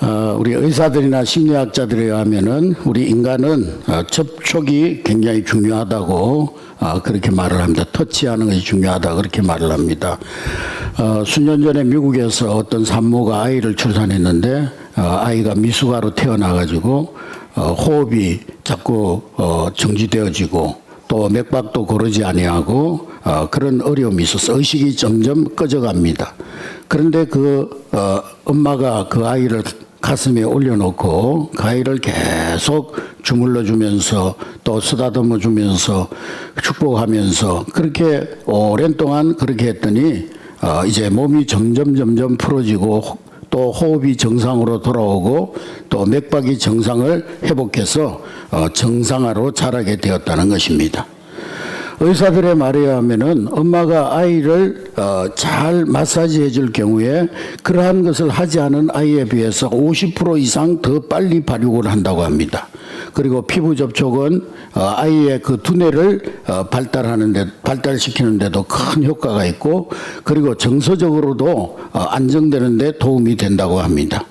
우리 의사들이나 심리학자들에 의하면은 우리 인간은 접촉이 굉장히 중요하다고 그렇게 말을 합니다. 터치하는 것이 중요하다 그렇게 말을 합니다. 수년 전에 미국에서 어떤 산모가 아이를 출산했는데 아이가 미숙아로 태어나가지고 호흡이 자꾸 정지되어지고 또 맥박도 고르지 아니하고 그런 어려움이 있어서 의식이 점점 꺼져갑니다. 그런데 엄마가 그 아이를 가슴에 올려놓고 그 아이를 계속 주물러 주면서 또 쓰다듬어 주면서 축복하면서 그렇게 오랜 동안 그렇게 했더니 이제 몸이 점점 풀어지고 또 호흡이 정상으로 돌아오고 또 맥박이 정상을 회복해서 정상화로 자라게 되었다는 것입니다. 의사들의 말에 의하면은 엄마가 아이를 잘 마사지해 줄 경우에 그러한 것을 하지 않은 아이에 비해서 50% 이상 더 빨리 발육을 한다고 합니다. 그리고 피부 접촉은 아이의 그 두뇌를 발달시키는 데도 큰 효과가 있고 그리고 정서적으로도 안정되는 데 도움이 된다고 합니다.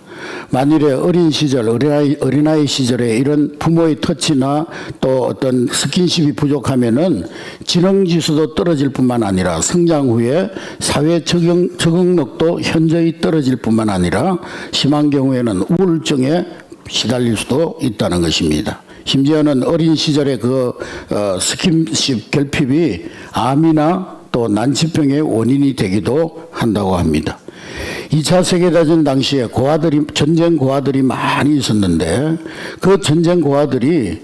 만일에 어린 시절, 어린아이 시절에 이런 부모의 터치나 또 어떤 스킨십이 부족하면은 지능지수도 떨어질 뿐만 아니라 성장 후에 사회 적응력도 현저히 떨어질 뿐만 아니라 심한 경우에는 우울증에 시달릴 수도 있다는 것입니다. 심지어는 어린 시절에 스킨십 결핍이 암이나 또 난치병의 원인이 되기도 한다고 합니다. 2차 세계대전 당시에 전쟁 고아들이 많이 있었는데 그 전쟁 고아들이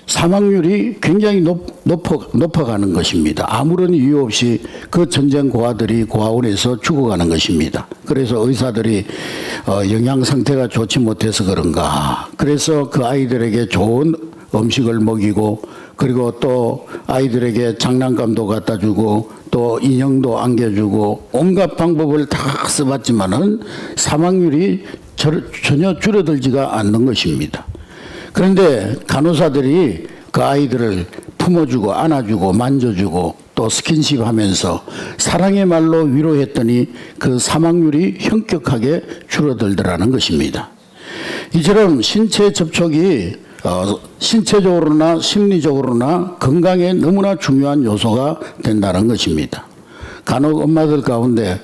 사망률이 굉장히 높아가는 것입니다. 아무런 이유 없이 그 전쟁 고아들이 고아원에서 죽어가는 것입니다. 그래서 의사들이 영양 상태가 좋지 못해서 그런가. 그래서 그 아이들에게 좋은 음식을 먹이고 그리고 또 아이들에게 장난감도 갖다 주고 또 인형도 안겨주고 온갖 방법을 다 써봤지만은 사망률이 전혀 줄어들지가 않는 것입니다. 그런데 간호사들이 그 아이들을 품어주고 안아주고 만져주고 또 스킨십 하면서 사랑의 말로 위로했더니 그 사망률이 현격하게 줄어들더라는 것입니다. 이처럼 신체 접촉이 신체적으로나 심리적으로나 건강에 너무나 중요한 요소가 된다는 것입니다. 간혹 엄마들 가운데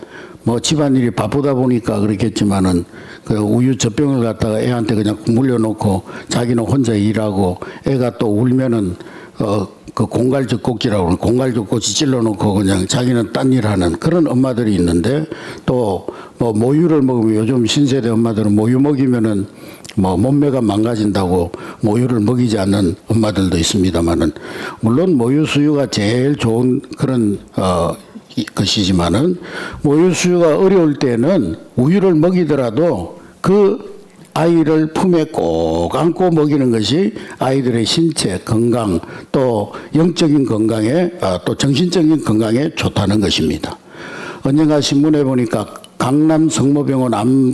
집안일이 바쁘다 보니까 그렇겠지만은 그 우유젖병을 갖다가 애한테 그냥 물려놓고 자기는 혼자 일하고 애가 또 울면은 그 공갈젖꼭지라고 하는 공갈젖꼭지 찔러놓고 그냥 자기는 딴 일하는 그런 엄마들이 있는데 또 모유를 먹으면 요즘 신세대 엄마들은 모유 먹이면은 몸매가 망가진다고 모유를 먹이지 않는 엄마들도 있습니다만은 물론 모유 수유가 제일 좋은 그런 것이지만은 모유 수유가 어려울 때는 우유를 먹이더라도 그 아이를 품에 꼭 안고 먹이는 것이 아이들의 신체 건강 또 영적인 건강에 또 정신적인 건강에 좋다는 것입니다. 언젠가 신문에 보니까 강남 성모병원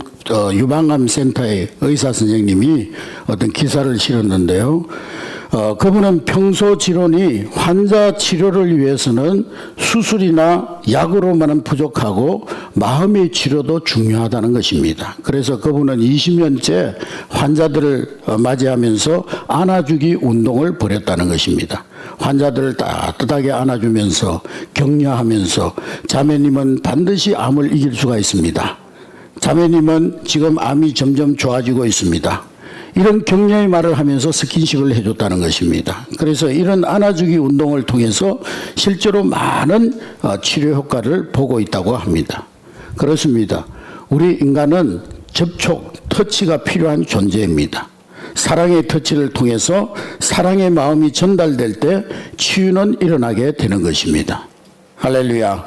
유방암 센터의 의사 선생님이 어떤 기사를 실었는데요. 그분은 평소 진료이 환자 치료를 위해서는 수술이나 약으로만은 부족하고 마음의 치료도 중요하다는 것입니다. 그래서 그분은 20년째 환자들을 맞이하면서 안아주기 운동을 벌였다는 것입니다. 환자들을 따뜻하게 안아주면서 격려하면서 자매님은 반드시 암을 이길 수가 있습니다. 자매님은 지금 암이 점점 좋아지고 있습니다. 이런 격려의 말을 하면서 스킨십을 해줬다는 것입니다. 그래서 이런 안아주기 운동을 통해서 실제로 많은 치료 효과를 보고 있다고 합니다. 그렇습니다. 우리 인간은 접촉, 터치가 필요한 존재입니다. 사랑의 터치를 통해서 사랑의 마음이 전달될 때 치유는 일어나게 되는 것입니다. 할렐루야.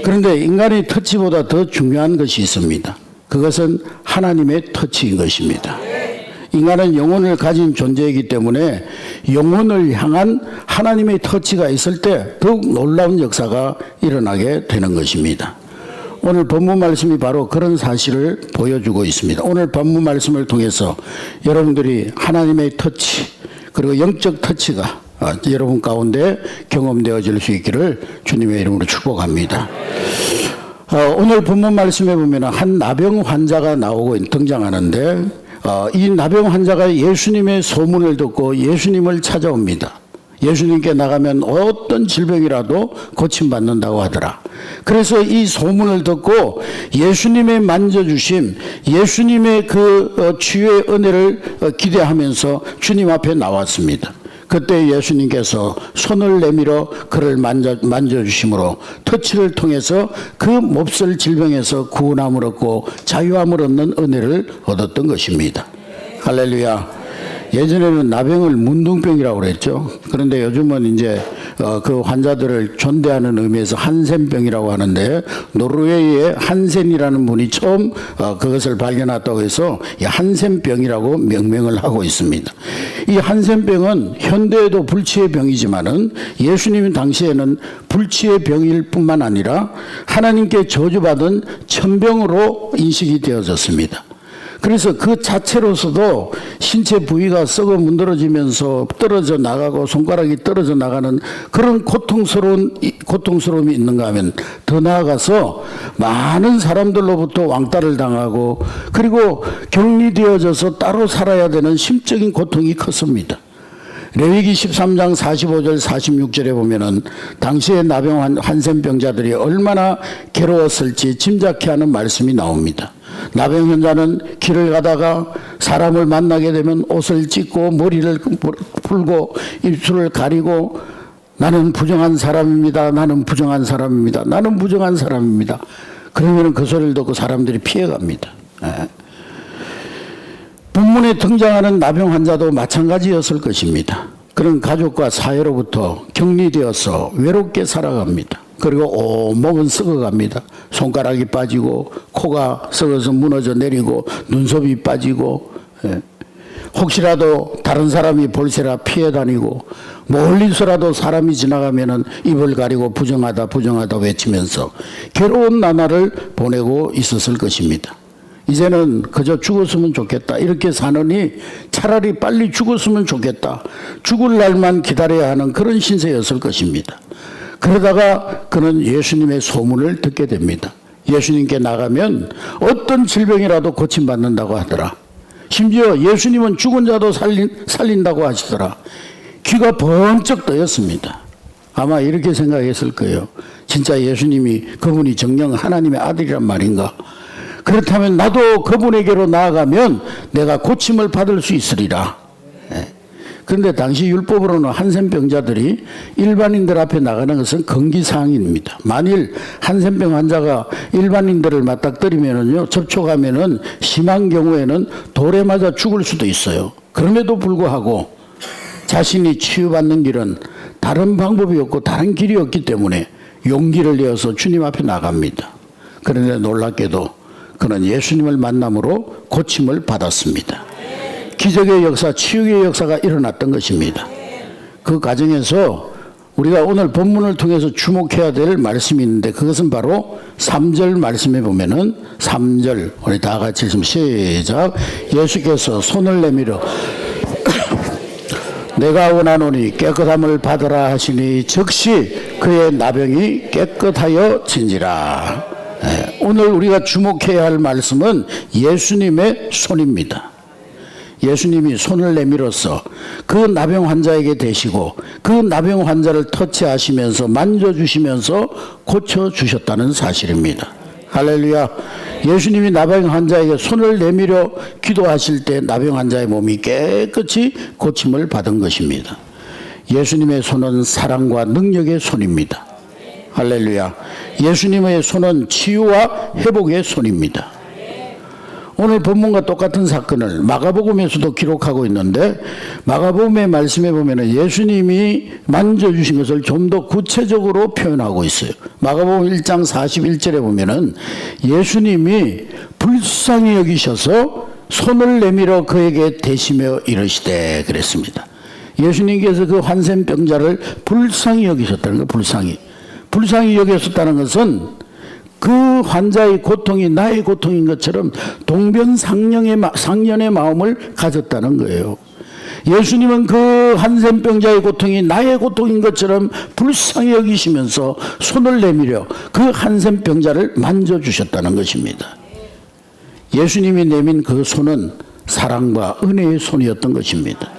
그런데 인간의 터치보다 더 중요한 것이 있습니다. 그것은 하나님의 터치인 것입니다. 인간은 영혼을 가진 존재이기 때문에 영혼을 향한 하나님의 터치가 있을 때 더욱 놀라운 역사가 일어나게 되는 것입니다. 오늘 본문 말씀이 바로 그런 사실을 보여주고 있습니다. 오늘 본문 말씀을 통해서 여러분들이 하나님의 터치 그리고 영적 터치가 여러분 가운데 경험되어질 수 있기를 주님의 이름으로 축복합니다. 오늘 본문 말씀에 보면 한 나병 환자가 등장하는데 이 나병 환자가 예수님의 소문을 듣고 예수님을 찾아옵니다. 예수님께 나가면 어떤 질병이라도 고침받는다고 하더라. 그래서 이 소문을 듣고 예수님의 만져주심, 예수님의 그 치유의 은혜를 기대하면서 주님 앞에 나왔습니다. 그때 예수님께서 손을 내밀어 그를 만져주심으로 터치를 통해서 그 몹쓸 질병에서 구원함을 얻고 자유함을 얻는 은혜를 얻었던 것입니다. 할렐루야. 예전에는 나병을 문둥병이라고 그랬죠. 그런데 요즘은 이제 그 환자들을 존대하는 의미에서 한센병이라고 하는데, 노르웨이의 한센이라는 분이 처음 그것을 발견했다고 해서 이 한센병이라고 명명을 하고 있습니다. 이 한센병은 현대에도 불치의 병이지만은 예수님 당시에는 불치의 병일 뿐만 아니라 하나님께 저주받은 천병으로 인식이 되어졌습니다. 그래서 그 자체로서도 신체 부위가 썩어 문드러지면서 떨어져 나가고 손가락이 떨어져 나가는 그런 고통스러움이 있는가 하면, 더 나아가서 많은 사람들로부터 왕따를 당하고 그리고 격리되어져서 따로 살아야 되는 심적인 고통이 컸습니다. 레위기 13장 45절 46절에 보면은 당시의 나병 한센병자들이 얼마나 괴로웠을지 짐작케 하는 말씀이 나옵니다. 나병 환자는 길을 가다가 사람을 만나게 되면 옷을 찢고 머리를 풀고 입술을 가리고 나는 부정한 사람입니다. 나는 부정한 사람입니다. 나는 부정한 사람입니다. 그러면 그 소리를 듣고 사람들이 피해갑니다. 본문에 등장하는 나병 환자도 마찬가지였을 것입니다. 그런 가족과 사회로부터 격리되어서 외롭게 살아갑니다. 그리고 온몸은 썩어갑니다. 손가락이 빠지고 코가 썩어서 무너져 내리고 눈썹이 빠지고, 혹시라도 다른 사람이 볼세라 피해 다니고, 멀리서라도 사람이 지나가면은 입을 가리고 부정하다 부정하다 외치면서 괴로운 나날을 보내고 있었을 것입니다. 이제는 그저 죽었으면 좋겠다 이렇게 사느니 차라리 빨리 죽었으면 좋겠다, 죽을 날만 기다려야 하는 그런 신세였을 것입니다. 그러다가 그는 예수님의 소문을 듣게 됩니다. 예수님께 나가면 어떤 질병이라도 고침받는다고 하더라. 심지어 예수님은 죽은 자도 살린다고 하시더라. 귀가 번쩍 뜨였습니다. 아마 이렇게 생각했을 거예요. 진짜 예수님이, 그분이 정녕 하나님의 아들이란 말인가? 그렇다면 나도 그분에게로 나아가면 내가 고침을 받을 수 있으리라. 그런데 당시 율법으로는 한센병자들이 일반인들 앞에 나가는 것은 금기사항입니다. 만일 한센병 환자가 일반인들을 맞닥뜨리면은요, 접촉하면은 심한 경우에는 돌에 맞아 죽을 수도 있어요. 그럼에도 불구하고 자신이 치유받는 길은 다른 방법이 없고 다른 길이 없기 때문에 용기를 내어서 주님 앞에 나갑니다. 그런데 놀랍게도 그는 예수님을 만남으로 고침을 받았습니다. 기적의 역사, 치유의 역사가 일어났던 것입니다. 그 과정에서 우리가 오늘 본문을 통해서 주목해야 될 말씀이 있는데, 그것은 바로 3절 말씀에 보면은 3절, 우리 다 같이 읽으면 시작. 예수께서 손을 내밀어 내가 원하노니 깨끗함을 받으라 하시니 즉시 그의 나병이 깨끗하여 진지라. 오늘 우리가 주목해야 할 말씀은 예수님의 손입니다. 예수님이 손을 내밀어서 그 나병 환자에게 대시고 그 나병 환자를 터치하시면서 만져주시면서 고쳐주셨다는 사실입니다. 할렐루야. 예수님이 나병 환자에게 손을 내밀어 기도하실 때 나병 환자의 몸이 깨끗이 고침을 받은 것입니다. 예수님의 손은 사랑과 능력의 손입니다. 할렐루야. 예수님의 손은 치유와 회복의 손입니다. 오늘 본문과 똑같은 사건을 마가복음에서도 기록하고 있는데, 마가복음의 말씀에 보면 예수님이 만져주신 것을 좀 더 구체적으로 표현하고 있어요. 마가복음 1장 41절에 보면은 예수님이 불쌍히 여기셔서 손을 내밀어 그에게 대시며 이르시되 그랬습니다. 예수님께서 그 한센병자를 불쌍히 여기셨다는 거예요. 불쌍히 여기셨다는 것은 그 환자의 고통이 나의 고통인 것처럼 동병상련의 마음을 가졌다는 거예요. 예수님은 그 한센병자의 고통이 나의 고통인 것처럼 불쌍히 여기시면서 손을 내밀어 그 한센병자를 만져주셨다는 것입니다. 예수님이 내민 그 손은 사랑과 은혜의 손이었던 것입니다.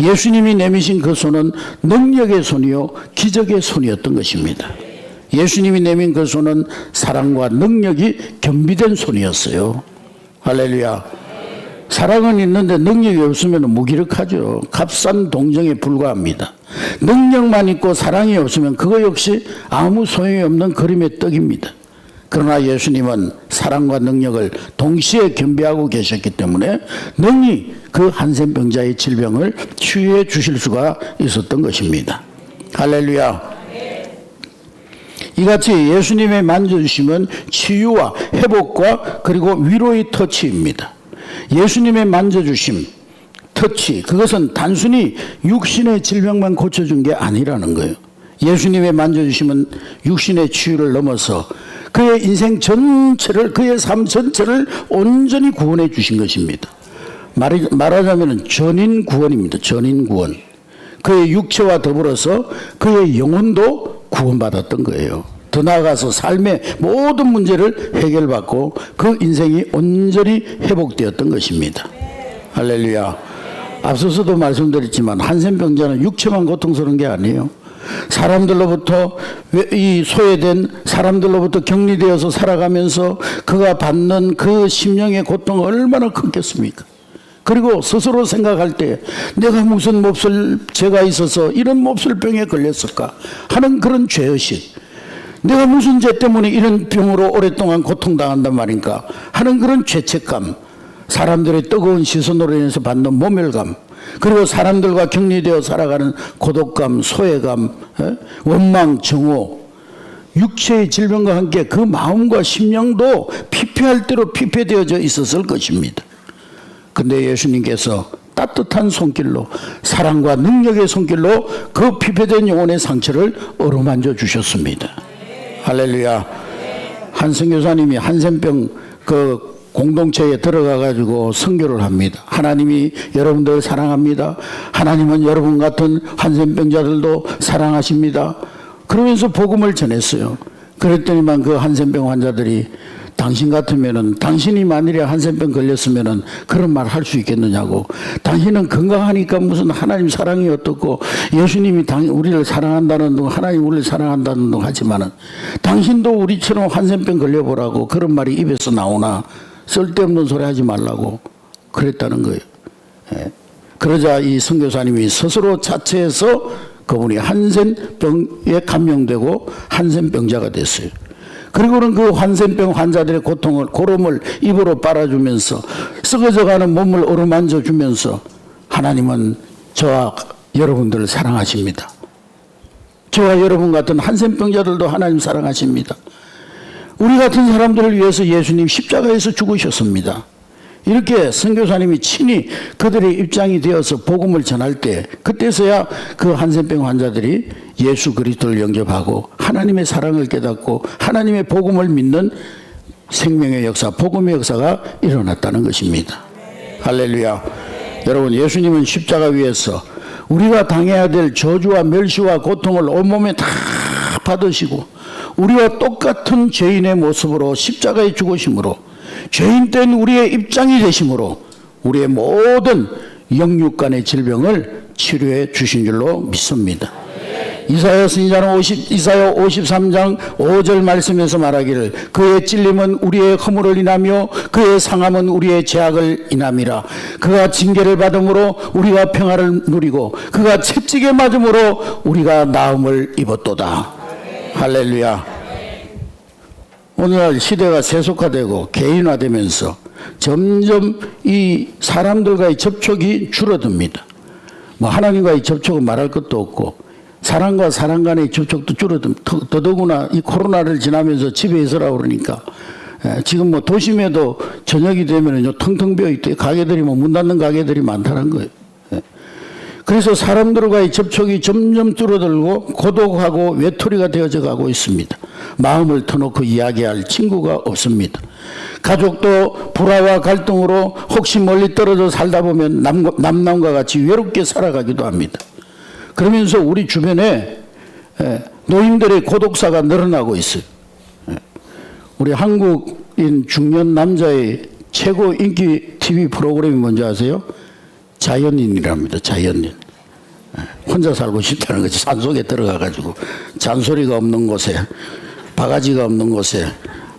예수님이 내미신 그 손은 능력의 손이요 기적의 손이었던 것입니다. 예수님이 내민 그 손은 사랑과 능력이 겸비된 손이었어요. 할렐루야. 사랑은 있는데 능력이 없으면 무기력하죠. 값싼 동정에 불과합니다. 능력만 있고 사랑이 없으면 그거 역시 아무 소용이 없는 그림의 떡입니다. 그러나 예수님은 사랑과 능력을 동시에 겸비하고 계셨기 때문에 능히 그 한센병자의 질병을 치유해 주실 수가 있었던 것입니다. 할렐루야. 이같이 예수님의 만져주심은 치유와 회복과 그리고 위로의 터치입니다. 예수님의 만져주심, 터치, 그것은 단순히 육신의 질병만 고쳐준 게 아니라는 거예요. 예수님의 만져주심은 육신의 치유를 넘어서 그의 인생 전체를, 그의 삶 전체를 온전히 구원해 주신 것입니다. 말하자면 전인 구원입니다. 전인 구원. 그의 육체와 더불어서 그의 영혼도 구원받았던 거예요. 더 나아가서 삶의 모든 문제를 해결받고 그 인생이 온전히 회복되었던 것입니다. 할렐루야. 앞서서도 말씀드렸지만 한센병자는 육체만 고통스러운 게 아니에요. 사람들로부터 이 소외된 사람들로부터 격리되어서 살아가면서 그가 받는 그 심령의 고통은 얼마나 컸겠습니까? 그리고 스스로 생각할 때 내가 무슨 몹쓸 죄가 있어서 이런 몹쓸 병에 걸렸을까 하는 그런 죄의식, 내가 무슨 죄 때문에 이런 병으로 오랫동안 고통당한단 말인가 하는 그런 죄책감, 사람들의 뜨거운 시선으로 인해서 받는 모멸감, 그리고 사람들과 격리되어 살아가는 고독감, 소외감, 원망, 정오, 육체의 질병과 함께 그 마음과 심령도 피폐할 대로 피폐되어져 있었을 것입니다. 근데 예수님께서 따뜻한 손길로, 사랑과 능력의 손길로 그 피폐된 영혼의 상처를 어루만져 주셨습니다. 할렐루야. 한 선교사님이 한센병 그 공동체에 들어가 가지고 선교를 합니다. 하나님이 여러분들 사랑합니다. 하나님은 여러분 같은 한센병자들도 사랑하십니다. 그러면서 복음을 전했어요. 그랬더니만 그 한센병 환자들이 당신 같으면은, 당신이 만일에 한센병 걸렸으면은 그런 말 할 수 있겠느냐고. 당신은 건강하니까 무슨 하나님 사랑이 어떻고, 예수님이 우리를 사랑한다는 둥, 하나님 우리를 사랑한다는 둥 하지만은 당신도 우리처럼 한센병 걸려보라고. 그런 말이 입에서 나오나 쓸데없는 소리 하지 말라고 그랬다는 거예요. 예. 그러자 이 선교사님이 스스로 자체해서 그분이 한센병에 감명되고 한센병자가 됐어요. 그리고는 그 한센병 환자들의 고통을, 고름을 입으로 빨아주면서 썩어져가는 몸을 어루만져 주면서 하나님은 저와 여러분들을 사랑하십니다. 저와 여러분 같은 한센병자들도 하나님 사랑하십니다. 우리 같은 사람들을 위해서 예수님 십자가에서 죽으셨습니다. 이렇게 선교사님이 친히 그들의 입장이 되어서 복음을 전할 때, 그때서야 그 한센병 환자들이 예수 그리스도를 영접하고 하나님의 사랑을 깨닫고 하나님의 복음을 믿는 생명의 역사, 복음의 역사가 일어났다는 것입니다. 할렐루야. 여러분, 예수님은 십자가 위에서 우리가 당해야 될 저주와 멸시와 고통을 온몸에 다 받으시고 우리와 똑같은 죄인의 모습으로 십자가에 죽으심으로, 죄인 된 우리의 입장이 되심으로 우리의 모든 영육간의 질병을 치료해 주신 줄로 믿습니다. 이사야 선지자는 이사야 53장 5절 말씀에서 말하기를 그의 찔림은 우리의 허물을 인하며 그의 상함은 우리의 죄악을 인함이라. 그가 징계를 받음으로 우리가 평화를 누리고 그가 채찍에 맞음으로 우리가 나음을 입었도다. 할렐루야. 오늘날 시대가 세속화되고 개인화되면서 점점 이 사람들과의 접촉이 줄어듭니다. 뭐 하나님과의 접촉은 말할 것도 없고 사람과 사람 간의 접촉도 줄어듭니다. 더더구나 이 코로나를 지나면서 집에 있으라 그러니까 지금 뭐 도심에도 저녁이 되면은 텅텅 비어 있대. 가게들이 뭐 문 닫는 가게들이 많다는 거예요. 그래서 사람들과의 접촉이 점점 줄어들고 고독하고 외톨이가 되어져 가고 있습니다. 마음을 터놓고 이야기할 친구가 없습니다. 가족도 불화와 갈등으로 혹시 멀리 떨어져 살다 보면 남남과 같이 외롭게 살아가기도 합니다. 그러면서 우리 주변에 노인들의 고독사가 늘어나고 있어요. 우리 한국인 중년 남자의 최고 인기 TV 프로그램이 뭔지 아세요? 자연인이랍니다. 자연인. 혼자 살고 싶다는 거지. 산속에 들어가가지고 잔소리가 없는 곳에, 바가지가 없는 곳에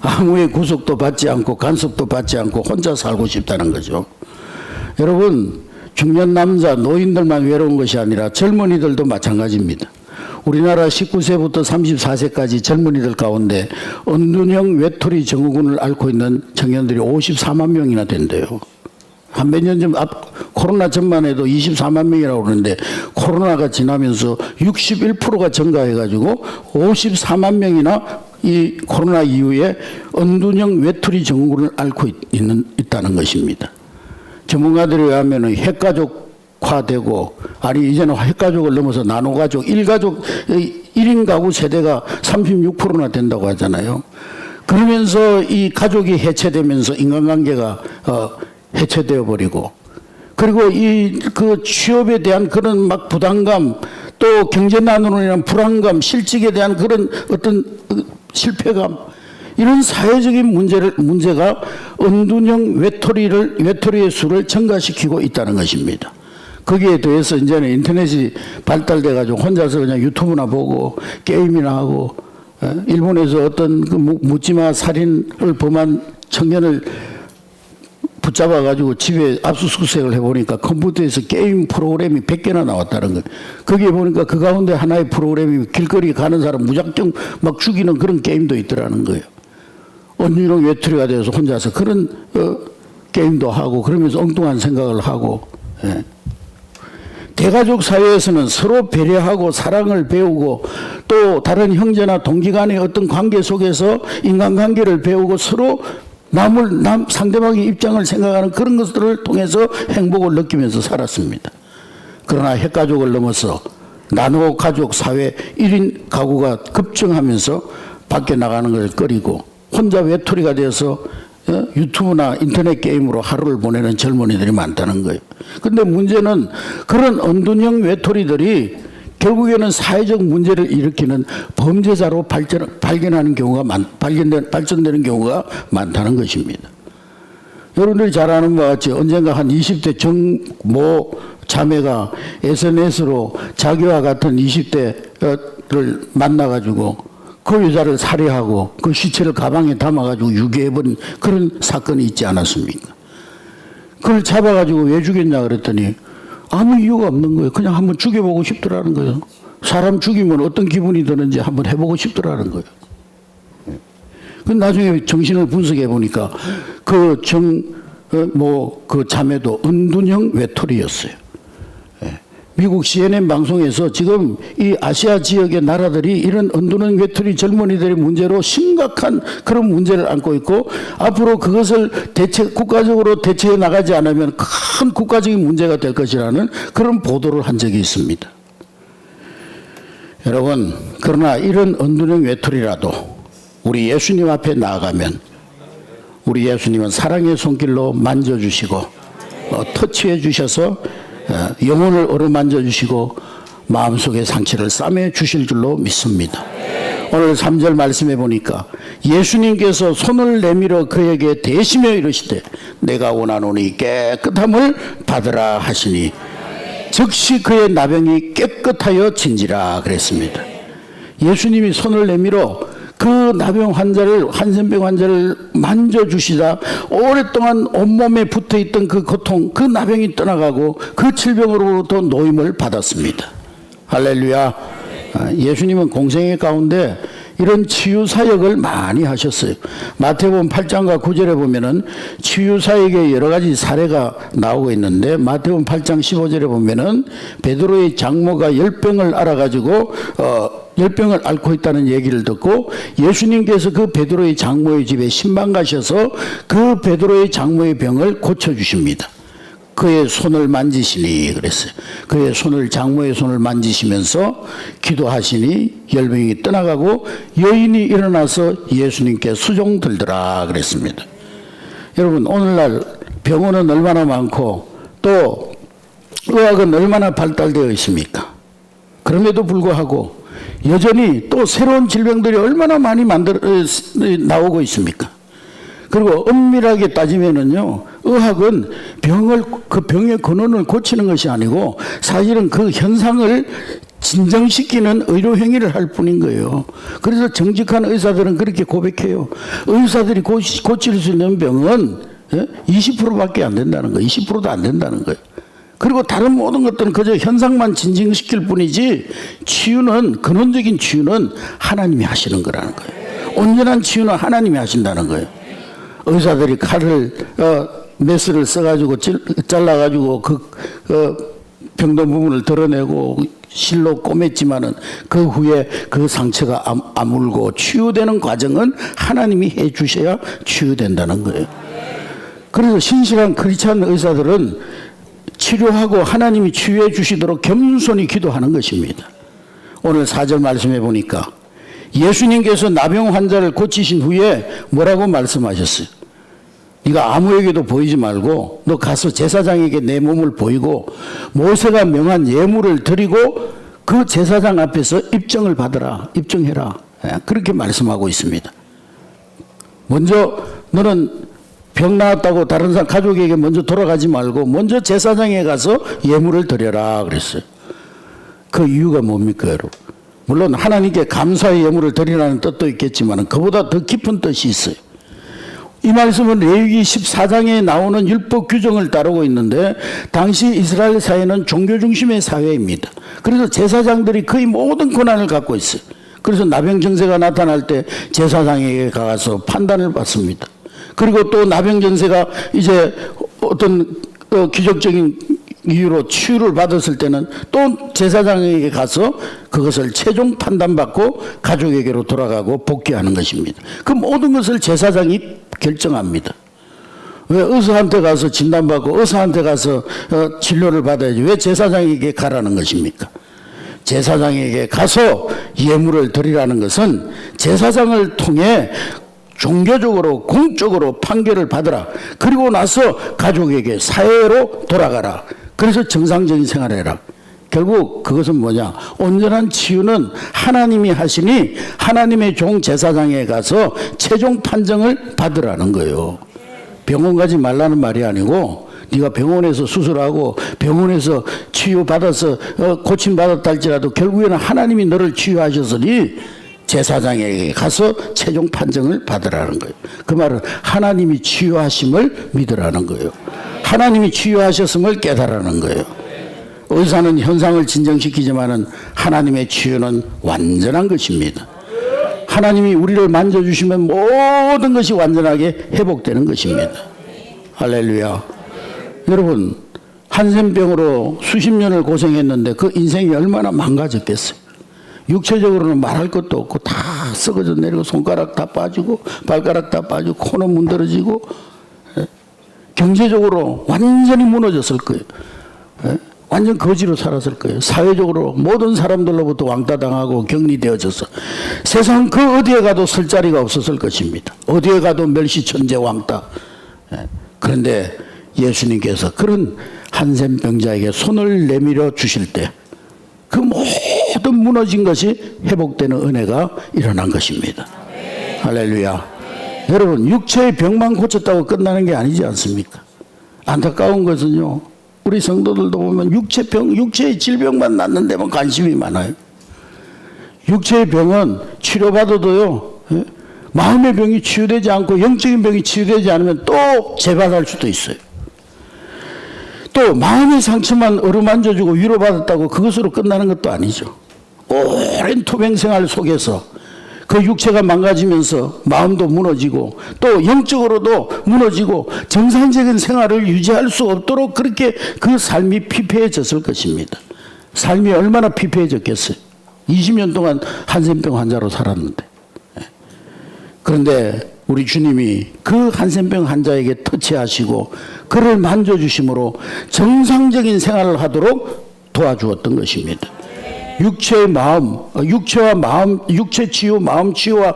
아무의 구속도 받지 않고 간섭도 받지 않고 혼자 살고 싶다는 거죠. 여러분, 중년 남자 노인들만 외로운 것이 아니라 젊은이들도 마찬가지입니다. 우리나라 19세부터 34세까지 젊은이들 가운데 은둔형 외톨이 증후군을 앓고 있는 청년들이 54만 명이나 된대요. 한 몇 년 전 코로나 전만 해도 24만 명이라고 그러는데 코로나가 지나면서 61%가 증가해가지고 54만 명이나 이 코로나 이후에 은둔형 외톨이 증후군을 앓고 있다는 것입니다. 전문가들에 의하면 핵가족화되고, 아니 이제는 핵가족을 넘어서 나노가족, 1인 가구 세대가 36%나 된다고 하잖아요. 그러면서 이 가족이 해체되면서 인간관계가 해체되어 버리고, 그리고 그 취업에 대한 그런 막 부담감, 또 경제난으로 인한 불안감, 실직에 대한 그런 어떤 실패감, 이런 사회적인 문제가 은둔형 외톨이의 수를 증가시키고 있다는 것입니다. 거기에 더해서 이제는 인터넷이 발달돼 가지고 혼자서 그냥 유튜브나 보고 게임이나 하고, 일본에서 어떤 그 묻지마 살인을 범한 청년을 붙잡아 가지고 집에 압수수색을 해보니까 컴퓨터에서 게임 프로그램이 100개나 나왔다는 거예요. 거기에 보니까 그 가운데 하나의 프로그램이 길거리 가는 사람 무작정 막 죽이는 그런 게임도 있더라는 거예요. 은둔형 외톨이가 되어서 혼자서 그런 게임도 하고, 그러면서 엉뚱한 생각을 하고. 대가족 사회에서는 서로 배려하고 사랑을 배우고, 또 다른 형제나 동기 간의 어떤 관계 속에서 인간관계를 배우고 서로 상대방의 입장을 생각하는 그런 것들을 통해서 행복을 느끼면서 살았습니다. 그러나 핵가족을 넘어서 나노가족 사회 1인 가구가 급증하면서 밖에 나가는 것을 꺼리고 혼자 외톨이가 되어서 유튜브나 인터넷 게임으로 하루를 보내는 젊은이들이 많다는 거예요. 근데 문제는 그런 은둔형 외톨이들이 결국에는 사회적 문제를 일으키는 범죄자로 발전되는 경우가 많다는 것입니다. 여러분들이 잘 아는 바와 같이 언젠가 한 20대 정모 자매가 SNS로 자기와 같은 20대를 만나가지고 그 여자를 살해하고 그 시체를 가방에 담아가지고 유괴해버린 그런 사건이 있지 않았습니까? 그걸 잡아가지고 왜 죽였냐 그랬더니 아무 이유가 없는 거예요. 그냥 한번 죽여보고 싶더라는 거예요. 사람 죽이면 어떤 기분이 드는지 한번 해보고 싶더라는 거예요. 그 나중에 정신을 분석해 보니까 그 자매도 은둔형 외톨이였어요. 미국 CNN 방송에서 지금 이 아시아 지역의 나라들이 이런 은둔형 외톨이 젊은이들의 문제로 심각한 그런 문제를 안고 있고, 앞으로 그것을 국가적으로 대처해 나가지 않으면 큰 국가적인 문제가 될 것이라는 그런 보도를 한 적이 있습니다. 여러분, 그러나 이런 은둔형 외톨이라도 우리 예수님 앞에 나아가면 우리 예수님은 사랑의 손길로 만져주시고 터치해 주셔서 영혼을 어루만져 주시고 마음속의 상처를 싸매 주실 줄로 믿습니다. 오늘 3절 말씀해 보니까 예수님께서 손을 내밀어 그에게 대시며 이르시되 내가 원하노니 깨끗함을 받으라 하시니 즉시 그의 나병이 깨끗하여 진지라 그랬습니다. 예수님이 손을 내밀어 그 나병 환자를, 한센병 환자를 만져주시다 오랫동안 온몸에 붙어있던 그 고통, 그 나병이 떠나가고 그 질병으로부터 노임을 받았습니다. 할렐루야. 예수님은 공생애 가운데 이런 치유 사역을 많이 하셨어요. 마태복음 8장과 9절에 보면은 치유 사역의 여러 가지 사례가 나오고 있는데, 마태복음 8장 15절에 보면은 베드로의 장모가 10병을 앓아가지고 10병을 앓고 있다는 얘기를 듣고 예수님께서 그 베드로의 장모의 집에 신방 가셔서 그 베드로의 장모의 병을 고쳐주십니다. 그의 손을 만지시니 그랬어요. 그의 손을, 장모의 손을 만지시면서 기도하시니 열병이 떠나가고 여인이 일어나서 예수님께 수종 들더라 그랬습니다. 여러분 오늘날 병원은 얼마나 많고 또 의학은 얼마나 발달되어 있습니까? 그럼에도 불구하고 여전히 또 새로운 질병들이 얼마나 많이 나오고 있습니까? 그리고 엄밀하게 따지면은요, 의학은 그 병의 근원을 고치는 것이 아니고 사실은 그 현상을 진정시키는 의료 행위를 할 뿐인 거예요. 그래서 정직한 의사들은 그렇게 고백해요. 의사들이 고칠 수 있는 병은 20%밖에 안 된다는 거예요. 20%도 안 된다는 거예요. 그리고 다른 모든 것들은 그저 현상만 진정시킬 뿐이지 치유는, 근원적인 치유는 하나님이 하시는 거라는 거예요. 온전한 치유는 하나님이 하신다는 거예요. 의사들이 칼을 메스를 써가지고 잘라가지고 병든 부분을 드러내고 실로 꼬맸지만은 그 후에 그 상처가 아물고 치유되는 과정은 하나님이 해 주셔야 치유된다는 거예요. 그래서 신실한 크리스찬 의사들은 치료하고 하나님이 치유해 주시도록 겸손히 기도하는 것입니다. 오늘 4절 말씀해 보니까 예수님께서 나병 환자를 고치신 후에 뭐라고 말씀하셨어요? 네가 아무에게도 보이지 말고 너 가서 제사장에게 내 몸을 보이고 모세가 명한 예물을 드리고 그 제사장 앞에서 입증을 받으라. 입증해라. 그렇게 말씀하고 있습니다. 먼저 너는 병 나았다고 다른 사람 가족에게 먼저 돌아가지 말고 먼저 제사장에 가서 예물을 드려라 그랬어요. 그 이유가 뭡니까 여러분? 물론 하나님께 감사의 예물을 드리라는 뜻도 있겠지만 그보다 더 깊은 뜻이 있어요. 이 말씀은 레위기 14장에 나오는 율법 규정을 따르고 있는데 당시 이스라엘 사회는 종교 중심의 사회입니다. 그래서 제사장들이 거의 모든 권한을 갖고 있어요. 그래서 나병 증세가 나타날 때 제사장에게 가서 판단을 받습니다. 그리고 또 나병 증세가 이제 어떤 기적적인 이유로 치유를 받았을 때는 또 제사장에게 가서 그것을 최종 판단받고 가족에게로 돌아가고 복귀하는 것입니다. 그 모든 것을 제사장이 결정합니다. 왜 의사한테 가서 진단받고 의사한테 가서 진료를 받아야지 왜 제사장에게 가라는 것입니까? 제사장에게 가서 예물을 드리라는 것은 제사장을 통해 종교적으로 공적으로 판결을 받으라. 그리고 나서 가족에게 사회로 돌아가라. 그래서 정상적인 생활을 해라. 결국 그것은 뭐냐? 온전한 치유는 하나님이 하시니 하나님의 종 제사장에 가서 최종 판정을 받으라는 거예요. 병원 가지 말라는 말이 아니고 네가 병원에서 수술하고 병원에서 치유받아서 고침받았다 할지라도 결국에는 하나님이 너를 치유하셨으니 제사장에게 가서 최종 판정을 받으라는 거예요. 그 말은 하나님이 치유하심을 믿으라는 거예요. 하나님이 치유하셨음을 깨달으라는 거예요. 의사는 현상을 진정시키지만은 하나님의 치유는 완전한 것입니다. 하나님이 우리를 만져주시면 모든 것이 완전하게 회복되는 것입니다. 할렐루야. 여러분 한센병으로 수십 년을 고생했는데 그 인생이 얼마나 망가졌겠어요. 육체적으로는 말할 것도 없고 다 썩어져 내리고 손가락 다 빠지고 발가락 다 빠지고 코는 문드러지고 경제적으로 완전히 무너졌을 거예요. 완전 거지로 살았을 거예요. 사회적으로 모든 사람들로부터 왕따당하고 격리되어져서 세상 그 어디에 가도 설 자리가 없었을 것입니다. 어디에 가도 멸시천재 왕따. 그런데 예수님께서 그런 한센병자에게 손을 내밀어 주실 때 그 모든 무너진 것이 회복되는 은혜가 일어난 것입니다. 할렐루야. 여러분 육체의 병만 고쳤다고 끝나는 게 아니지 않습니까? 안타까운 것은요 우리 성도들도 보면 육체의 질병만 낫는 데만 관심이 많아요. 육체의 병은 치료받아도요 마음의 병이 치유되지 않고 영적인 병이 치유되지 않으면 또 재발할 수도 있어요. 또 마음의 상처만 어루만져주고 위로받았다고 그것으로 끝나는 것도 아니죠. 오랜 투병 생활 속에서 그 육체가 망가지면서 마음도 무너지고 또 영적으로도 무너지고 정상적인 생활을 유지할 수 없도록 그렇게 그 삶이 피폐해졌을 것입니다. 삶이 얼마나 피폐해졌겠어요. 20년 동안 한센병 환자로 살았는데. 그런데 우리 주님이 그 한센병 환자에게 터치하시고 그를 만져주심으로 정상적인 생활을 하도록 도와주었던 것입니다. 육체의 마음, 육체와 마음, 육체 치유, 마음 치유와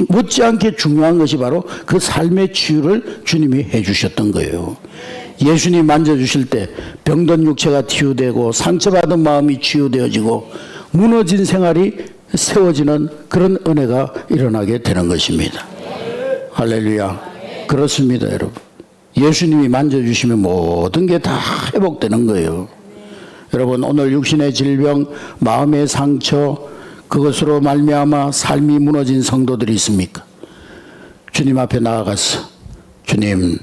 못지않게 중요한 것이 바로 그 삶의 치유를 주님이 해주셨던 거예요. 예수님 만져주실 때 병든 육체가 치유되고 상처받은 마음이 치유되어지고 무너진 생활이 세워지는 그런 은혜가 일어나게 되는 것입니다. 할렐루야. 그렇습니다, 여러분. 예수님이 만져주시면 모든 게 다 회복되는 거예요. 여러분, 오늘 육신의 질병, 마음의 상처, 그것으로 말미암아 삶이 무너진 성도들이 있습니까? 주님 앞에 나아가서 주님,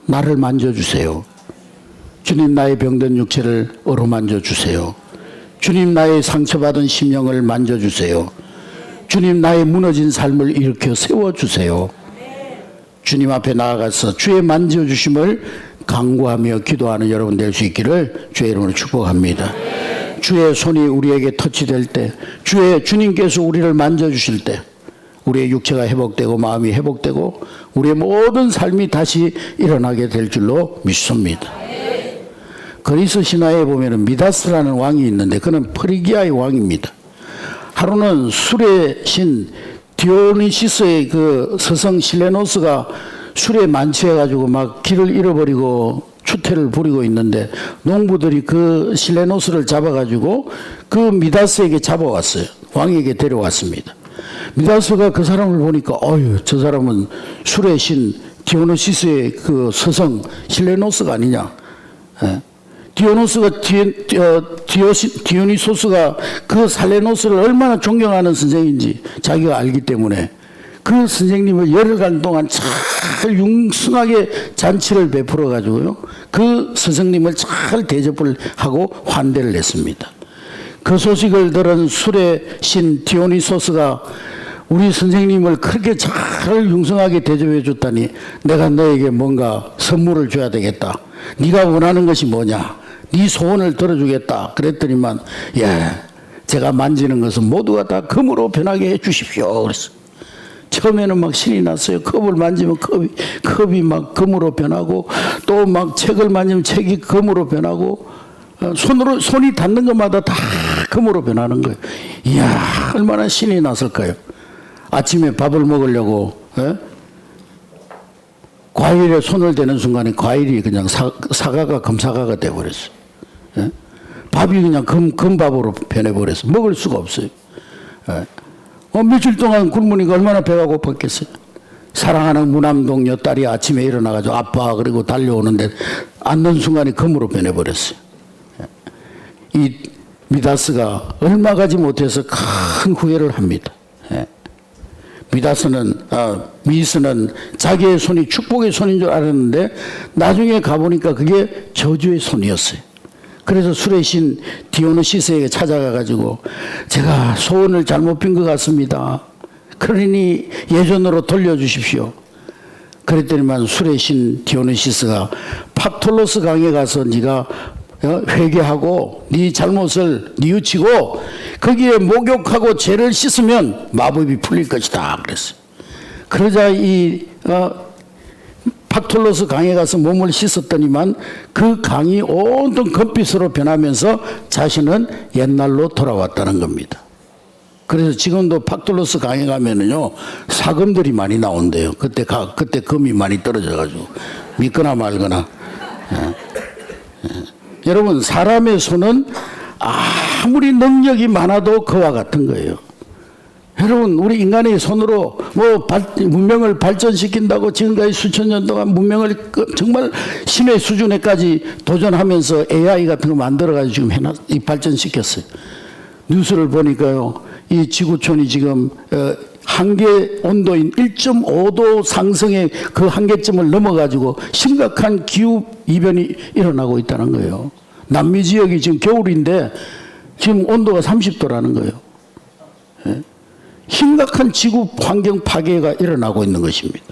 나를 만져주세요. 주님, 나의 병든 육체를 어루만져 주세요. 주님, 나의 상처받은 심령을 만져주세요. 주님, 나의 무너진 삶을 일으켜 세워주세요. 주님 앞에 나아가서 주의 만져주심을 간구하며 기도하는 여러분 될 수 있기를 주의 이름으로 축복합니다. 주의 손이 우리에게 터치될 때, 주님께서 우리를 만져주실 때 우리의 육체가 회복되고 마음이 회복되고 우리의 모든 삶이 다시 일어나게 될 줄로 믿습니다. 그리스 신화에 보면 미다스라는 왕이 있는데 그는 프리기아의 왕입니다. 하루는 술의 신 디오니시스의 그 스승 실레노스가 술에 만취해가지고 막 길을 잃어버리고 추태를 부리고 있는데 농부들이 그 실레노스를 잡아가지고 그 미다스에게 잡아왔어요. 왕에게 데려왔습니다. 미다스가 그 사람을 보니까 어휴, 저 사람은 술의 신 디오니시스의 그 스승 실레노스가 아니냐. 디오니소스가 그 살레노스를 얼마나 존경하는 선생인지 자기가 알기 때문에 그 선생님을 열흘간 동안 잘 융숭하게 잔치를 베풀어 가지고요, 그 스승님을 잘 대접을 하고 환대를 했습니다. 그 소식을 들은 술의 신 디오니소스가 우리 선생님을 그렇게 잘 융성하게 대접해 줬다니 내가 너에게 뭔가 선물을 줘야 되겠다. 네가 원하는 것이 뭐냐? 네 소원을 들어주겠다. 그랬더니만 제가 만지는 것은 모두가 다 금으로 변하게 해 주십시오. 그랬어. 처음에는 막 신이 났어요. 컵을 만지면 컵이 막 금으로 변하고 또 막 책을 만지면 책이 금으로 변하고 손이 닿는 것마다 다 금으로 변하는 거예요. 이야, 얼마나 신이 났을까요? 아침에 밥을 먹으려고 과일에 손을 대는 순간에 과일이 그냥 사과가 금사과가 되어버렸어요. 밥이 그냥 금밥으로 변해버렸어요. 먹을 수가 없어요. 며칠 동안 굶으니까 얼마나 배가 고팠겠어요. 사랑하는 무남동 여딸이 아침에 일어나가지고 아빠 그리고 달려오는데 앉는 순간에 금으로 변해버렸어요. 이 미다스가 얼마 가지 못해서 큰 후회를 합니다. 미스는 자기의 손이 축복의 손인 줄 알았는데 나중에 가보니까 그게 저주의 손이었어요. 그래서 술의 신 디오니시스에게 찾아가가지고 제가 소원을 잘못 빈 것 같습니다. 그러니 예전으로 돌려주십시오. 그랬더니만 술의 신 디오니시스가 팍톨로스 강에 가서 네가 회개하고 네 잘못을 뉘우치고 거기에 목욕하고 죄를 씻으면 마법이 풀릴 것이다 그랬어요. 그러자 이 팍톨로스 강에 가서 몸을 씻었더니만 그 강이 온통 금빛으로 변하면서 자신은 옛날로 돌아왔다는 겁니다. 그래서 지금도 팍톨로스 강에 가면은요 사금들이 많이 나온대요. 그때 금이 많이 떨어져가지고 믿거나 말거나. 여러분, 사람의 손은 아무리 능력이 많아도 그와 같은 거예요. 여러분, 우리 인간의 손으로 문명을 발전시킨다고 지금까지 수천 년 동안 문명을 정말 신의 수준에까지 도전하면서 AI 같은 거 만들어가지고 지금 발전시켰어요. 뉴스를 보니까요, 이 지구촌이 지금 한계 온도인 1.5도 상승의 그 한계점을 넘어가지고 심각한 기후 이변이 일어나고 있다는 거예요. 남미 지역이 지금 겨울인데 지금 온도가 30도라는 거예요. 심각한 지구 환경 파괴가 일어나고 있는 것입니다.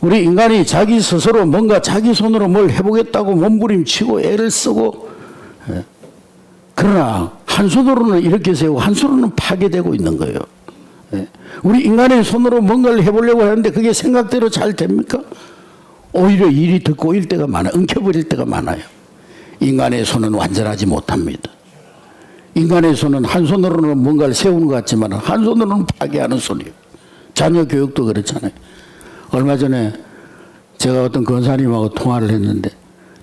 우리 인간이 자기 스스로 뭔가 자기 손으로 뭘 해보겠다고 몸부림치고 애를 쓰고 그러나 한 손으로는 이렇게 세우고 한 손으로는 파괴되고 있는 거예요. 우리 인간의 손으로 뭔가를 해보려고 하는데 그게 생각대로 잘 됩니까? 오히려 일이 더 꼬일 때가 많아요. 엉켜버릴 때가 많아요. 인간의 손은 완전하지 못합니다. 인간의 손은 한 손으로는 뭔가를 세우는 것 같지만 한 손으로는 파괴하는 손이에요. 자녀 교육도 그렇잖아요. 얼마 전에 제가 어떤 권사님하고 통화를 했는데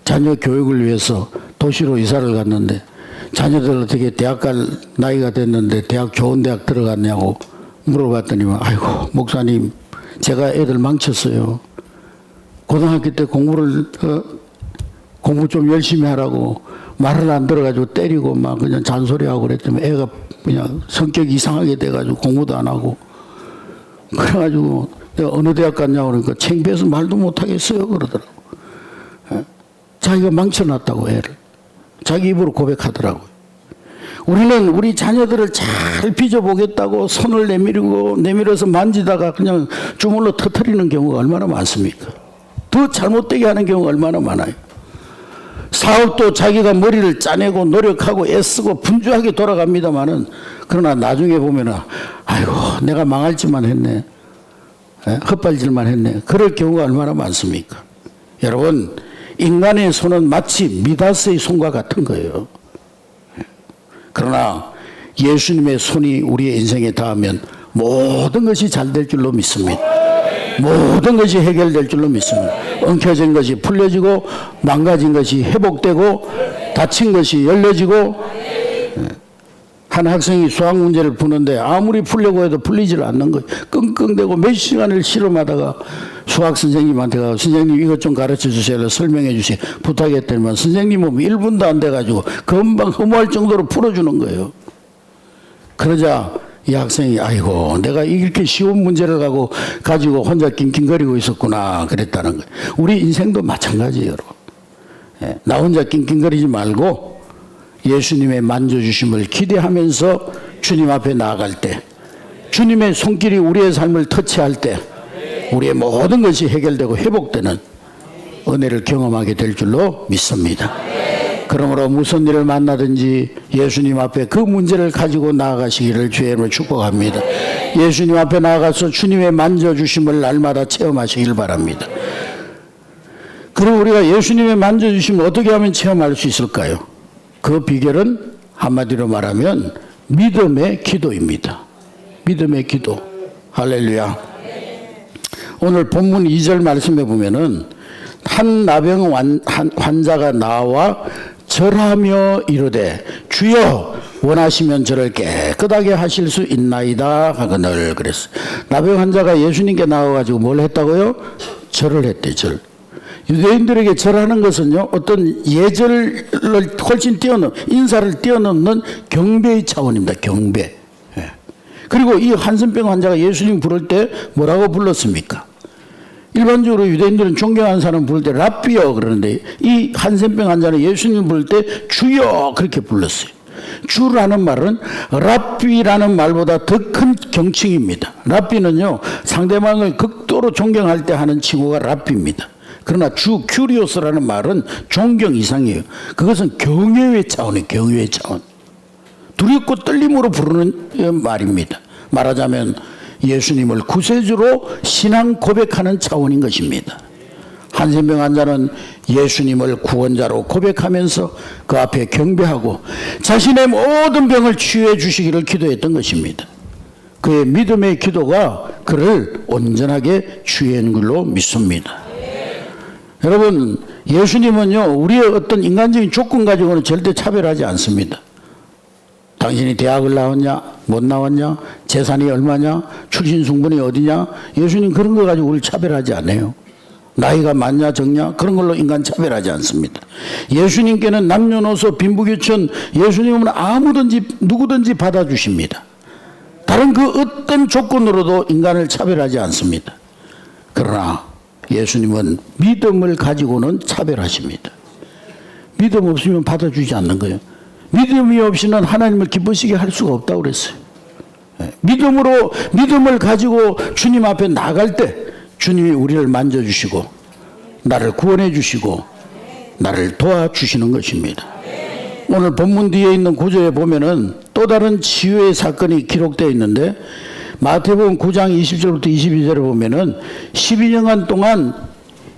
자녀 교육을 위해서 도시로 이사를 갔는데 자녀들 어떻게 대학 갈 나이가 됐는데 대학 좋은 대학 들어갔냐고 물어봤더니만 아이고 목사님 제가 애들 망쳤어요. 고등학교 때 공부 좀 열심히 하라고 말을 안 들어가지고 때리고 막 그냥 잔소리하고 그랬더니 애가 그냥 성격이 이상하게 돼가지고 공부도 안 하고 그래가지고 내가 어느 대학 갔냐고 그러니까 창피해서 말도 못하겠어요 그러더라고. 자기가 망쳐놨다고 애를 자기 입으로 고백하더라고요. 우리는 우리 자녀들을 잘 빚어보겠다고 손을 내밀어서 만지다가 그냥 주물러 터뜨리는 경우가 얼마나 많습니까? 더 잘못되게 하는 경우가 얼마나 많아요. 사업도 자기가 머리를 짜내고 노력하고 애쓰고 분주하게 돌아갑니다마는 그러나 나중에 보면은 아이고 내가 망할 짓만 했네, 헛발질만 했네, 그럴 경우가 얼마나 많습니까? 여러분 인간의 손은 마치 미다스의 손과 같은 거예요. 그러나 예수님의 손이 우리의 인생에 닿으면 모든 것이 잘 될 줄로 믿습니다. 모든 것이 해결될 줄로 믿습니다. 엉켜진 것이 풀려지고 망가진 것이 회복되고 다친 것이 열려지고. 한 학생이 수학 문제를 푸는데 아무리 풀려고 해도 풀리질 않는 거예요. 끙끙대고 몇 시간을 실험하다가 수학 선생님한테 가서 선생님 이것 좀 가르쳐 주세요, 설명해 주세요 부탁했더니만 선생님은 1분도 안 돼가지고 금방 허무할 정도로 풀어주는 거예요. 그러자 이 학생이 아이고 내가 이렇게 쉬운 문제를 가지고 혼자 낑낑거리고 있었구나 그랬다는 거예요. 우리 인생도 마찬가지예요. 여러분. 나 혼자 낑낑거리지 말고 예수님의 만져주심을 기대하면서 주님 앞에 나아갈 때, 주님의 손길이 우리의 삶을 터치할 때 우리의 모든 것이 해결되고 회복되는 은혜를 경험하게 될 줄로 믿습니다. 그러므로 무슨 일을 만나든지 예수님 앞에 그 문제를 가지고 나아가시기를 주의 이름으로 축복합니다. 예수님 앞에 나아가서 주님의 만져주심을 날마다 체험하시길 바랍니다. 그럼 우리가 예수님의 만져주심을 어떻게 하면 체험할 수 있을까요? 그 비결은 한마디로 말하면 믿음의 기도입니다. 믿음의 기도. 할렐루야. 오늘 본문 2절 말씀에 보면은 한 나병 환자가 나와 절하며 이르되 주여 원하시면 저를 깨끗하게 하실 수 있나이다 하거늘 그랬어요. 나병 환자가 예수님께 나와가지고 뭘 했다고요? 절을 했대. 절. 유대인들에게 절하는 것은요 어떤 예절을 훨씬 인사를 뛰어넘는 경배의 차원입니다. 경배. 그리고 이 한센병 환자가 예수님 부를 때 뭐라고 불렀습니까? 일반적으로 유대인들은 존경하는 사람 부를 때 랍비여 그러는데 이 한센병 환자는 예수님 부를 때 주여 그렇게 불렀어요. 주라는 말은 랍비라는 말보다 더 큰 경칭입니다. 랍비는요 상대방을 극도로 존경할 때 하는 칭호가 랍비입니다. 그러나 주 큐리오스라는 말은 존경 이상이에요. 그것은 경외의 차원이에요. 경외의 차원. 두렵고 떨림으로 부르는 말입니다. 말하자면 예수님을 구세주로 신앙 고백하는 차원인 것입니다. 한센병 환자는 예수님을 구원자로 고백하면서 그 앞에 경배하고 자신의 모든 병을 치유해 주시기를 기도했던 것입니다. 그의 믿음의 기도가 그를 온전하게 치유한 걸로 믿습니다. 여러분 예수님은요 우리의 어떤 인간적인 조건 가지고는 절대 차별하지 않습니다. 당신이 대학을 나왔냐 못 나왔냐 재산이 얼마냐 출신 성분이 어디냐 예수님 그런 거 가지고 우리를 차별하지 않아요. 나이가 많냐 적냐 그런 걸로 인간 차별하지 않습니다. 예수님께는 남녀노소 빈부귀천 예수님은 누구든지 받아주십니다. 다른 그 어떤 조건으로도 인간을 차별하지 않습니다. 그러나 예수님은 믿음을 가지고는 차별하십니다. 믿음 없으면 받아주지 않는 거예요. 믿음이 없이는 하나님을 기쁘시게 할 수가 없다고 그랬어요. 믿음을 가지고 주님 앞에 나갈 때 주님이 우리를 만져주시고 나를 구원해 주시고 나를 도와주시는 것입니다. 오늘 본문 뒤에 있는 구절에 보면은 또 다른 치유의 사건이 기록되어 있는데 마태복음 9장 20절부터 22절에 보면은 12년간 동안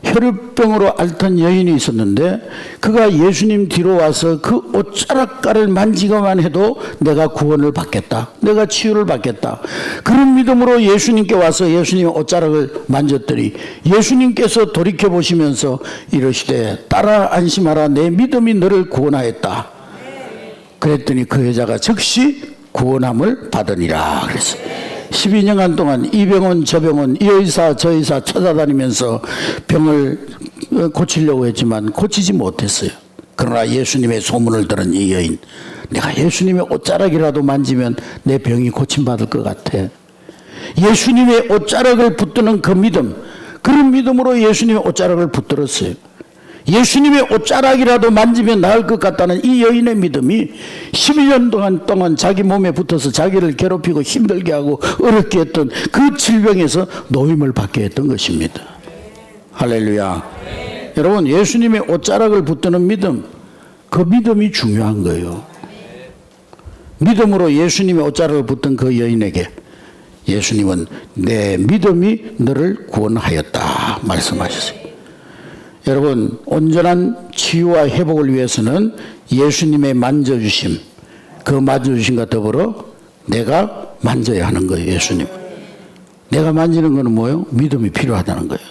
혈루병으로 앓던 여인이 있었는데 그가 예수님 뒤로 와서 그 옷자락가를 만지기만 해도 내가 구원을 받겠다, 내가 치유를 받겠다, 그런 믿음으로 예수님께 와서 예수님의 옷자락을 만졌더니 예수님께서 돌이켜보시면서 이러시되 따라 안심하라, 내 믿음이 너를 구원하였다. 그랬더니 그 여자가 즉시 구원함을 받으니라 그랬어요. 12년간 동안 이 병원 저 병원, 이 의사 저 의사 찾아다니면서 병을 고치려고 했지만 고치지 못했어요. 그러나 예수님의 소문을 들은 이 여인, 내가 예수님의 옷자락이라도 만지면 내 병이 고침받을 것 같아. 예수님의 옷자락을 붙드는 그 믿음, 그런 믿음으로 예수님의 옷자락을 붙들었어요. 예수님의 옷자락이라도 만지면 나을 것 같다는 이 여인의 믿음이 12년 동안 자기 몸에 붙어서 자기를 괴롭히고 힘들게 하고 어렵게 했던 그 질병에서 노임을 받게 했던 것입니다. 할렐루야. 여러분, 예수님의 옷자락을 붙드는 믿음, 그 믿음이 중요한 거예요. 믿음으로 예수님의 옷자락을 붙든 그 여인에게 예수님은 내 믿음이 너를 구원하였다 말씀하셨어요. 여러분, 온전한 치유와 회복을 위해서는 예수님의 만져주심, 그 만져주심과 더불어 내가 만져야 하는 거예요. 예수님, 내가 만지는 거는 뭐예요? 믿음이 필요하다는 거예요.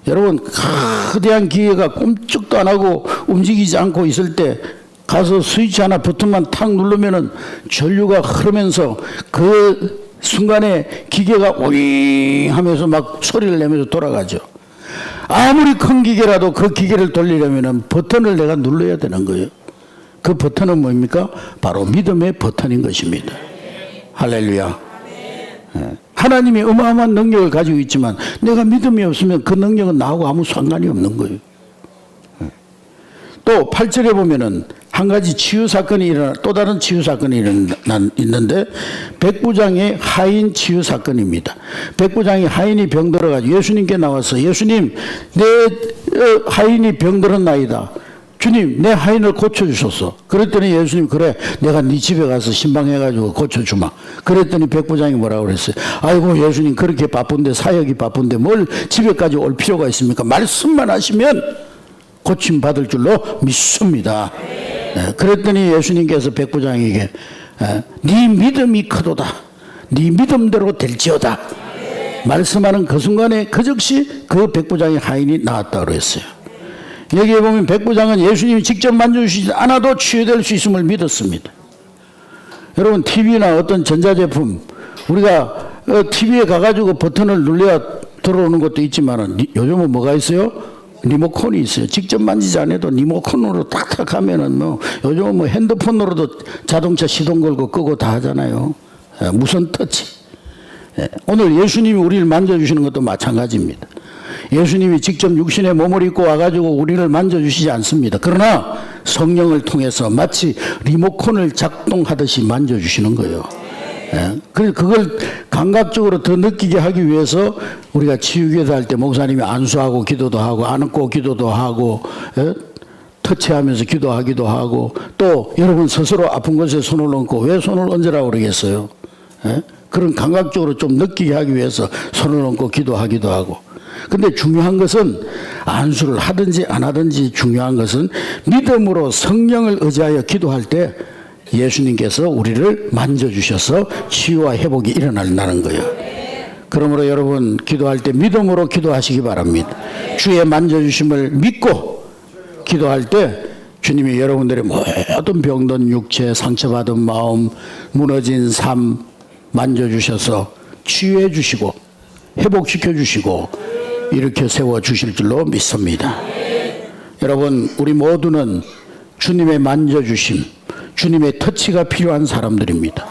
여러분, 거대한 기계가 꼼짝도 안 하고 움직이지 않고 있을 때 가서 스위치 하나 버튼만 탁 누르면은 전류가 흐르면서 그 순간에 기계가 오잉 하면서 막 소리를 내면서 돌아가죠. 아무리 큰 기계라도 그 기계를 돌리려면 버튼을 내가 눌러야 되는 거예요. 그 버튼은 뭡니까? 바로 믿음의 버튼인 것입니다. 할렐루야. 하나님이 어마어마한 능력을 가지고 있지만 내가 믿음이 없으면 그 능력은 나하고 아무 상관이 없는 거예요. 또 8절에 보면은 한 가지 치유 사건이 일어나, 또 다른 치유 사건이 있는데 백부장의 하인 치유 사건입니다. 백부장이 하인이 병들어가지고 예수님께 나와서 예수님, 내 하인이 병들었나이다. 주님, 내 하인을 고쳐주셨어. 그랬더니 예수님, 그래, 내가 네 집에 가서 신방해가지고 고쳐주마. 그랬더니 백부장이 뭐라고 그랬어요? 아이고, 예수님, 그렇게 바쁜데, 사역이 바쁜데 뭘 집에까지 올 필요가 있습니까? 말씀만 하시면 고침 받을 줄로 믿습니다. 그랬더니 예수님께서 백부장에게 네 믿음이 크도다, 네 믿음대로 될지어다 말씀하는 그 순간에 그 즉시 그 백부장의 하인이 나왔다고 그랬어요. 여기에 보면 백부장은 예수님이 직접 만져주시지 않아도 치유될 수 있음을 믿었습니다. 여러분, TV나 어떤 전자제품, 우리가 TV에 가가지고 버튼을 눌러야 들어오는 것도 있지만 요즘은 뭐가 있어요? 리모컨이 있어요. 직접 만지지 않아도 리모컨으로 탁탁 하면은 뭐 요즘은 뭐 핸드폰으로도 자동차 시동 걸고 끄고 다 하잖아요. 무선 터치. 오늘 예수님이 우리를 만져주시는 것도 마찬가지입니다. 예수님이 직접 육신의 몸을 입고 와가지고 우리를 만져주시지 않습니다. 그러나 성령을 통해서 마치 리모컨을 작동하듯이 만져주시는 거예요. 그래서 그걸 감각적으로 더 느끼게 하기 위해서 우리가 치유기도 할 때 목사님이 안수하고 기도도 하고 안고 기도도 하고 터치하면서 기도하기도 하고 또 여러분 스스로 아픈 곳에 손을 얹고 왜 손을 얹으라고 그러겠어요? 그런 감각적으로 좀 느끼게 하기 위해서 손을 얹고 기도하기도 하고. 근데 중요한 것은 안수를 하든지 안 하든지 중요한 것은 믿음으로 성령을 의지하여 기도할 때 예수님께서 우리를 만져주셔서 치유와 회복이 일어난다는 거예요. 그러므로 여러분, 기도할 때 믿음으로 기도하시기 바랍니다. 주의 만져주심을 믿고 기도할 때 주님이 여러분들의 모든 병든 육체, 상처받은 마음, 무너진 삶 만져주셔서 치유해 주시고 회복시켜 주시고 이렇게 세워주실 줄로 믿습니다. 여러분, 우리 모두는 주님의 만져주심, 주님의 터치가 필요한 사람들입니다.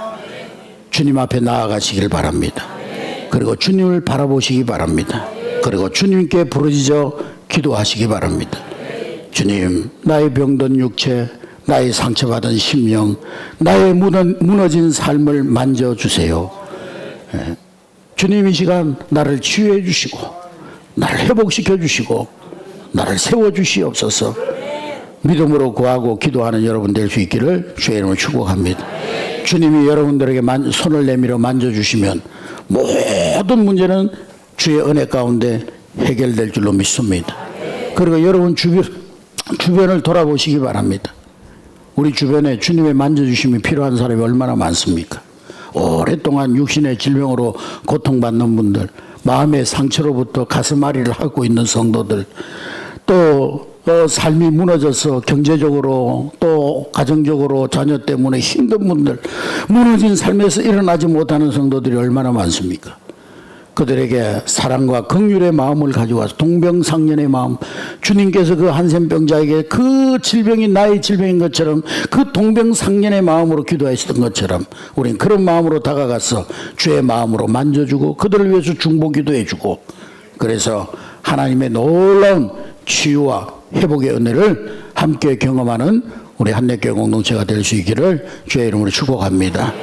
주님 앞에 나아가시길 바랍니다. 그리고 주님을 바라보시기 바랍니다. 그리고 주님께 부르짖어 기도하시기 바랍니다. 주님, 나의 병든 육체, 나의 상처받은 심령, 나의 무너진 삶을 만져주세요. 주님, 이 시간 나를 치유해 주시고 나를 회복시켜 주시고 나를 세워주시옵소서. 믿음으로 구하고 기도하는 여러분 될 수 있기를 주의 이름으로 축복합니다. 주님이 여러분들에게 손을 내밀어 만져주시면 모든 문제는 주의 은혜 가운데 해결될 줄로 믿습니다. 그리고 여러분 주변을 돌아보시기 바랍니다. 우리 주변에 주님의 만져주심이 필요한 사람이 얼마나 많습니까? 오랫동안 육신의 질병으로 고통받는 분들, 마음의 상처로부터 가슴앓이를 하고 있는 성도들, 또 삶이 무너져서 경제적으로 또 가정적으로 자녀 때문에 힘든 분들, 무너진 삶에서 일어나지 못하는 성도들이 얼마나 많습니까? 그들에게 사랑과 긍휼의 마음을 가져와서 동병상련의 마음, 주님께서 그 한센병자에게 그 질병이 나의 질병인 것처럼 그 동병상련의 마음으로 기도하시던 것처럼 우린 그런 마음으로 다가가서 주의 마음으로 만져주고 그들을 위해서 중보기도 해주고, 그래서 하나님의 놀라운 치유와 회복의 은혜를 함께 경험하는 우리 한내교회 공동체가 될 수 있기를 주의 이름으로 축복합니다.